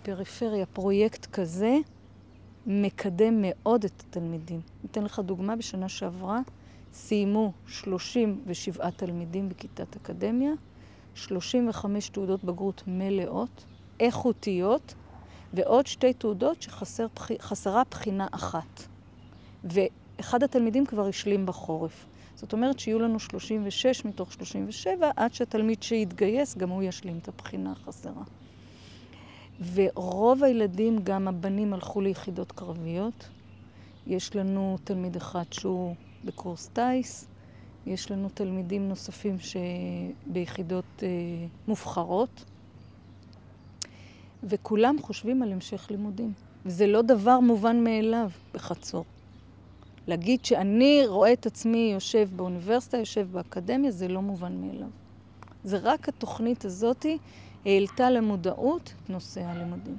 בפריפריה פרויקט כזה מקדם מאוד את התלמידים. ניתן לך דוגמה, בשנה שעברה סיימו 37 תלמידים בכיתת אקדמיה, 35 תעודות בגרות מלאות, איכותיות, ועוד 2 תעודות שחסרה בחינה אחת. ואחד התלמידים כבר השלים בחורף. זאת אומרת שיהיו לנו 36 מתוך 37, עד שהתלמיד שיתגייס גם הוא ישלים את הבחינה החסרה. ורוב הילדים, גם הבנים, הלכו ליחידות קרביות. יש לנו תלמיד אחד שהוא בקורס טייס, יש לנו תלמידים נוספים שביחידות מובחרות, וכולם חושבים על המשך לימודים. וזה לא דבר מובן מאליו בחצור. להגיד שאני רואה את עצמי יושב באוניברסיטה, יושב באקדמיה, זה לא מובן מאליו. זה רק התוכנית הזאת העלתה למודעות את נושא הלימודים.